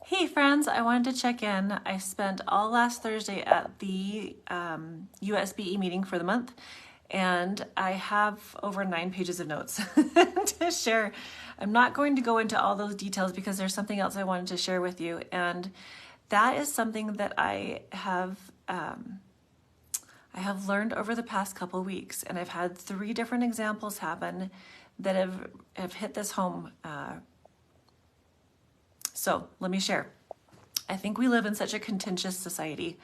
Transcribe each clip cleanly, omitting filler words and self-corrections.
Hey friends, I wanted to check in. I spent all last Thursday at the USBE meeting for the month, and I have over 9 pages of notes to share. I'm not going to go into all those details because there's something else I wanted to share with you, and that is something that I have learned over the past couple weeks, and I've had 3 different examples happen that have hit this home. So let me share. I think we live in such a contentious society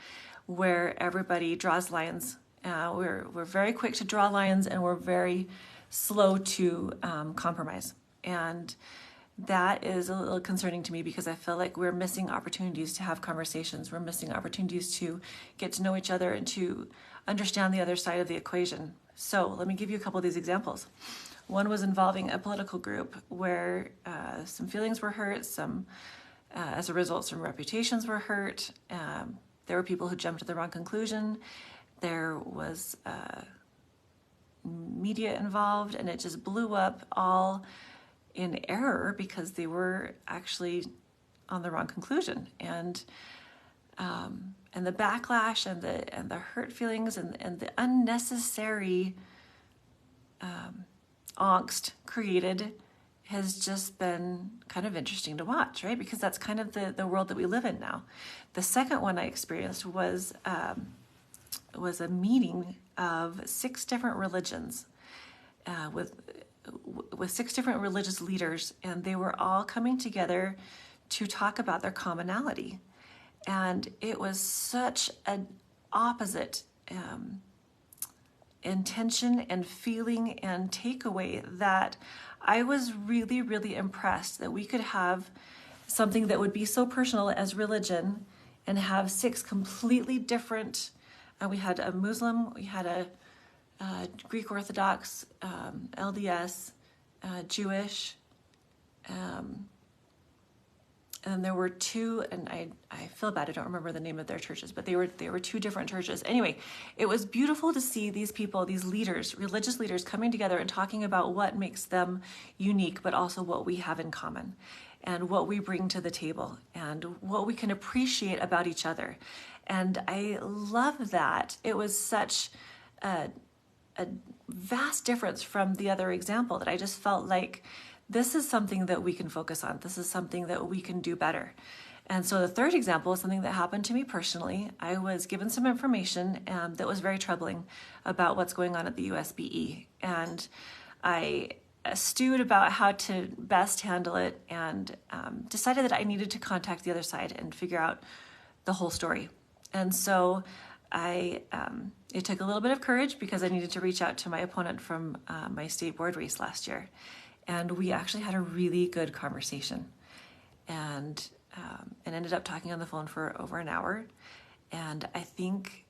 where everybody draws lines. We're very quick to draw lines, and we're very slow to compromise. And that is a little concerning to me because I feel like we're missing opportunities to have conversations. We're missing opportunities to get to know each other and to understand the other side of the equation. So let me give you a couple of these examples. One was involving a political group where some feelings were hurt, as a result, some reputations were hurt. There were people who jumped to the wrong conclusion. There was media involved, and it just blew up all in error because they were actually on the wrong conclusion. And the backlash and the hurt feelings and the unnecessary angst created has just been kind of interesting to watch, right? Because that's kind of the world that we live in now. The second one I experienced was a meeting of 6 different religions with 6 different religious leaders, and they were all coming together to talk about their commonality. And it was such an opposite intention and feeling and takeaway that I was really, really impressed that we could have something that would be so personal as religion and have 6 completely different, we had a Muslim, we had a Greek Orthodox, LDS, Jewish, and there were 2, and I feel bad, I don't remember the name of their churches, but they were 2 different churches. Anyway, it was beautiful to see these people, these leaders, religious leaders, coming together and talking about what makes them unique, but also what we have in common and what we bring to the table and what we can appreciate about each other. And I love that. It was such a vast difference from the other example that I just felt like this is something that we can focus on. This is something that we can do better. And so the third example is something that happened to me personally. I was given some information that was very troubling about what's going on at the USBE. And I stewed about how to best handle it and decided that I needed to contact the other side and figure out the whole story. And so it took a little bit of courage because I needed to reach out to my opponent from my state board race last year. And we actually had a really good conversation and ended up talking on the phone for over an hour. And I think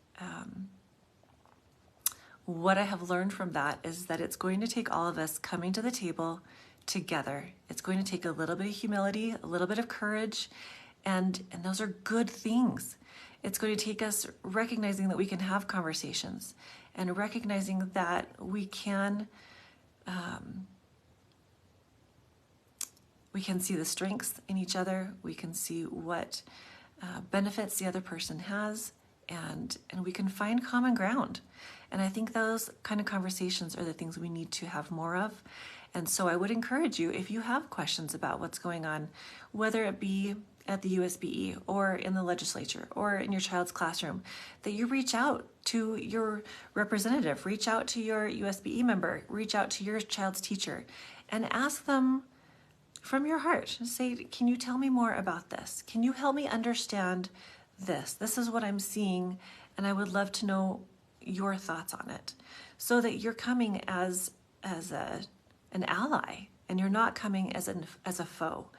what I have learned from that is that it's going to take all of us coming to the table together. It's going to take a little bit of humility, a little bit of courage, and those are good things. It's going to take us recognizing that we can have conversations and recognizing that we can see the strengths in each other. We can see what benefits the other person has, and we can find common ground. And I think those kind of conversations are the things we need to have more of. And so I would encourage you, if you have questions about what's going on, whether it be at the USBE or in the legislature or in your child's classroom, that you reach out to your representative, reach out to your USBE member, reach out to your child's teacher, and ask them from your heart. Say, can you tell me more about this? Can you help me understand this? This is what I'm seeing, and I would love to know your thoughts on it, so that you're coming as an ally, and you're not coming as a foe.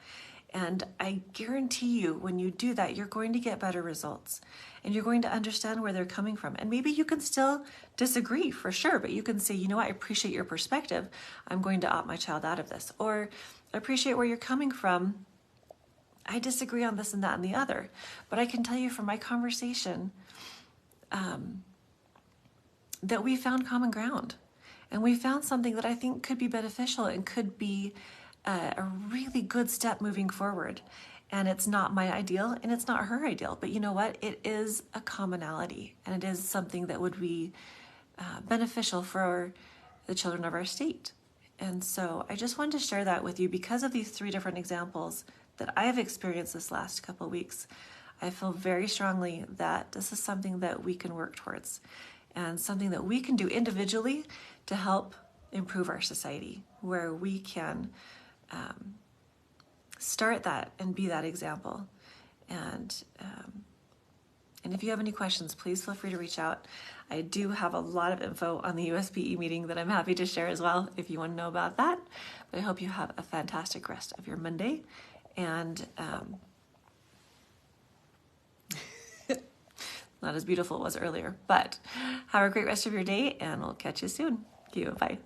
And I guarantee you, when you do that, you're going to get better results, and you're going to understand where they're coming from. And maybe you can still disagree, for sure, but you can say, you know what, I appreciate your perspective. I'm going to opt my child out of this. Or I appreciate where you're coming from. I disagree on this and that and the other. But I can tell you from my conversation that we found common ground. And we found something that I think could be beneficial and could be a really good step moving forward. And it's not my ideal and it's not her ideal. But you know what? It is a commonality, and it is something that would be beneficial for the children of our state. And so I just wanted to share that with you because of these 3 different examples that I have experienced this last couple of weeks. I feel very strongly that this is something that we can work towards and something that we can do individually to help improve our society, where we can start that and be that example. And if you have any questions, please feel free to reach out. I do have a lot of info on the USPE meeting that I'm happy to share as well if you want to know about that. But I hope you have a fantastic rest of your Monday. And not as beautiful as earlier, but have a great rest of your day, and we'll catch you soon. Thank you. Bye.